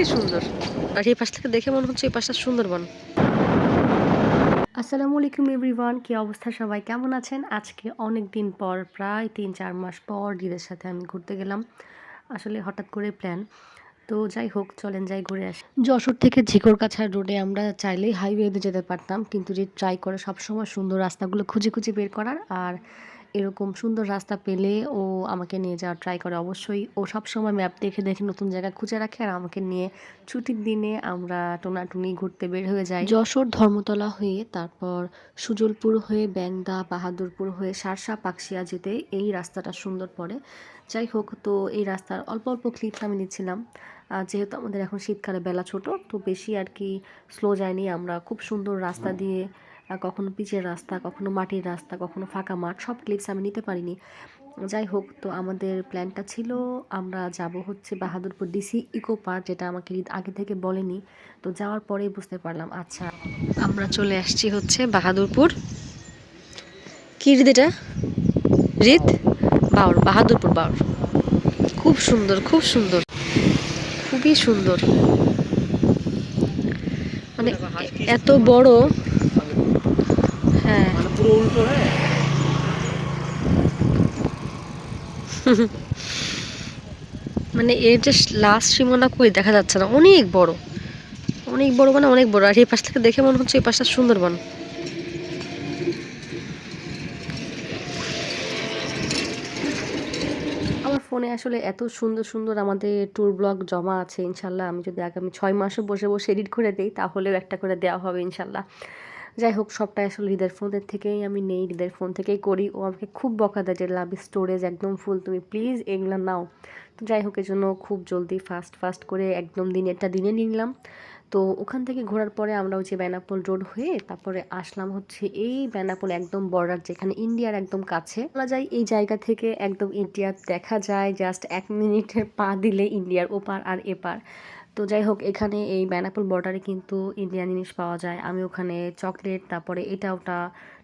খুবই সুন্দর। আর এই পাশ থেকে দেখে মনে হচ্ছে এই পাশটা সুন্দরবন। আসসালামু আলাইকুম এভরিওয়ান, কি অবস্থা সবাই, কেমন আছেন? আজকে অনেক দিন পর, প্রায় ৩-৪ মাস পর দিদির সাথে আমি ঘুরতে গেলাম। আসলে হঠাৎ করে প্ল্যান। তো যাই হোক, চলেন যাই ঘুরে আসি। যশোর থেকে ঝিকরগাছা রোডে আমরা চাইলেই হাইওয়েতে যেতে পারতাম, কিন্তু যে ট্রাই করে সবসময় সুন্দর রাস্তাগুলো খুঁজে খুঁজে বের করার। আর এরকম সুন্দর রাস্তা পেলে ও আমাকে নিয়ে যাওয়ার ট্রাই করে অবশ্যই। ও সবসময় ম্যাপ দেখে দেখে নতুন জায়গা খুঁজে রাখে, আর আমাকে নিয়ে ছুটির দিনে আমরা টোনাটুনি ঘুরতে বের হয়ে যাই। যশোর ধর্মতলা হয়ে, তারপর সুজলপুর হয়ে, ব্যাংদা, বাহাদুরপুর হয়ে শার্শা পাকশিয়া যেতে এই রাস্তাটা সুন্দর পড়ে। যাই হোক, তো এই রাস্তার অল্প অল্প ক্লিপস আমি নিচ্ছিলাম। যেহেতু আমাদের এখন শীতকালে বেলা ছোট, তো বেশি আর কি স্লো যায়নি আমরা। খুব সুন্দর রাস্তা দিয়ে, কখনো পিচের রাস্তা, কখনো মাটির রাস্তা, কখনো ফাঁকা মাঠ, সব ক্লিপস আমি নিতে পারিনি। যাই হোক, তো আমাদের প্ল্যানটা ছিল আমরা যাব হচ্ছে বাহাদুরপুর ডিসি ইকো পার্ক, যেটা আমাকে আগে থেকে বলেনি। তো যাওয়ার পরেই বুঝতে পারলাম, আচ্ছা আমরা চলে আসছি হচ্ছে বাহাদুরপুর। কি হৃদ এটা? হৃদ বাউর, বাহাদুরপুর বাউর। খুব সুন্দর, খুব সুন্দর, খুবই সুন্দর। মানে এত বড়। হ্যাঁ, পুরো উল্টো। হ্যাঁ, মানে এর যে লাস্ট সীমানা কই দেখা যাচ্ছে না, অনেক বড়, অনেক বড়, মানে অনেক বড়। আর এই পাশ থেকে দেখে মনে হচ্ছে এই পাশটা সুন্দরবন। আমার ফোনে আসলে এত সুন্দর সুন্দর আমাদের ট্যুর ব্লগ জমা আছে, ইনশাল্লাহ আমি যদি আগামী 6 মাসও বসে বসে এডিট করে দিই তাহলেও একটা করে দেওয়া হবে ইনশাল্লাহ। যাই হোক, সবটাই আসলে হৃদের ফোনের থেকেই আমি নেই, হৃদের ফোন থেকেই করি। ও আমাকে খুব বকা দেয় যে লাভ স্টোরেজ একদম ফুল, তুমি প্লিজ এগুলো নাও। তো যাই হোক, এই জন্য খুব জলদি ফাস্ট ফাস্ট করে একদম দিনেরটা দিনে নিলাম। তো ওখান থেকে ঘোরার পরে আমরা ওই যে বেনাপোল রোড হয়ে তারপরে আসলাম হচ্ছে এই বেনাপোল একদম বর্ডার, যেখানে ইন্ডিয়ার একদম কাছে বলা যায়। এই জায়গা থেকে একদম ইন্ডিয়া দেখা যায়, জাস্ট 1 মিনিটে পা দিলে ইন্ডিয়ার ওপার আর এপার। তো যাই হোক, এখানে এই বেনাপোল বর্ডারে কিন্তু ইন্ডিয়ান জিনিস পাওয়া যায়। আমি ওখানে চকলেট, তারপরে এটা ওটা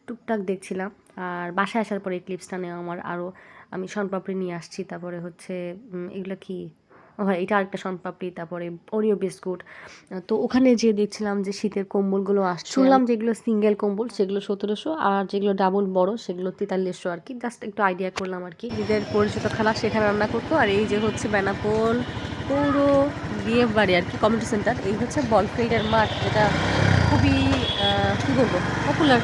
টুকটাক দেখছিলাম। আর বাসায় আসার পরে এই ক্লিপসটা নেওয়া আমার আরও। আমি শনপাপড়ি নিয়ে আসছি, তারপরে হচ্ছে এগুলো কি, হয় এটা আরেকটা শনপাপড়ি, তারপরে ওরিও বিস্কুট। তো ওখানে যেয়ে দেখছিলাম যে শীতের কম্বলগুলো আসছে। শুনলাম যেগুলো সিঙ্গেল কম্বল সেগুলো 1700, আর যেগুলো ডাবল বড় সেগুলো 4300 আর কি। জাস্ট একটু আইডিয়া করলাম আর কি। ঈদের পরিচিত খালা সেখানে রান্না করতো। আর এই যে হচ্ছে বেনাপোল পৌর বিয়ে বাড়ি আর কি, কমিউনিটি সেন্টার। এই হচ্ছে বল ফিল্ডের মাঠ, যেটা খুবই কী বলবো, পপুলার।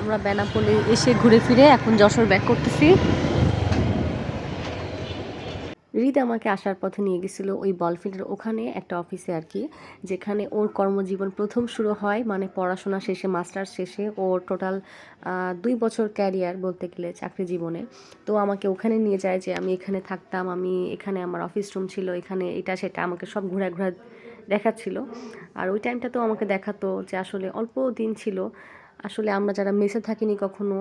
আমরা বেনাপোলে এসে ঘুরে ফিরে এখন যশোর ব্যাক করতেছি। হৃদ আমাকে আসার পথে নিয়ে গেছিলো ওই বলফিল্ডের ওখানে একটা অফিসে আর কি, যেখানে ওর কর্মজীবন প্রথম শুরু হয়। মানে পড়াশোনা শেষে, মাস্টার্স শেষে ওর টোটাল 2 বছর ক্যারিয়ার বলতে গেলে চাকরি জীবনে। তো আমাকে ওখানে নিয়ে যায় যে আমি এখানে থাকতাম, আমি এখানে আমার অফিস রুম ছিল, এখানে এটা সেটা আমাকে সব ঘোরা ঘোরা দেখাচ্ছিল। আর ওই টাইমটা তো আমাকে দেখাতো যে আসলে অল্প দিন ছিল। আসলে আমরা যারা মেসে থাকিনি কখনো,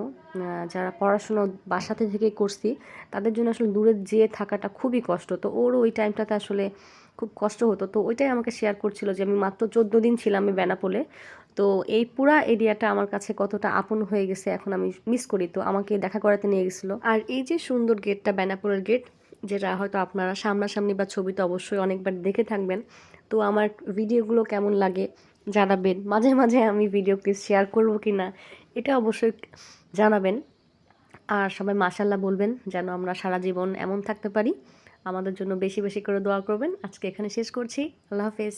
যারা পড়াশুনো বাসাতে থেকে করছি, তাদের জন্য আসলে দূরে যেয়ে থাকাটা খুবই কষ্ট। তো ওর ওই টাইমটাতে আসলে খুব কষ্ট হতো। তো ওইটাই আমাকে শেয়ার করছিল যে আমি মাত্র 14 দিন ছিলাম আমি বেনাপোলে। তো এই পুরা এরিয়াটা আমার কাছে কতটা আপন হয়ে গেছে এখন আমি মিস করি। তো আমাকে দেখা করাতে নিয়ে গেছিলো। আর এই যে সুন্দর গেটটা, বেনাপোলের গেট, যেটা হয়তো আপনারা সামনাসামনি বা ছবিতে অবশ্যই অনেকবার দেখে থাকবেন। তো আমার ভিডিওগুলো কেমন লাগে জানাবেন। মাঝে মাঝে আমি ভিডিও ক্লিপ শেয়ার করবো কি না এটা অবশ্যই জানাবেন। আর সবাই মাশাআল্লাহ বলবেন, যেন আমরা সারা জীবন এমন থাকতে পারি। আমাদের জন্য বেশি বেশি করে দোয়া করবেন। আজকে এখানে শেষ করছি। আল্লাহ হাফেজ।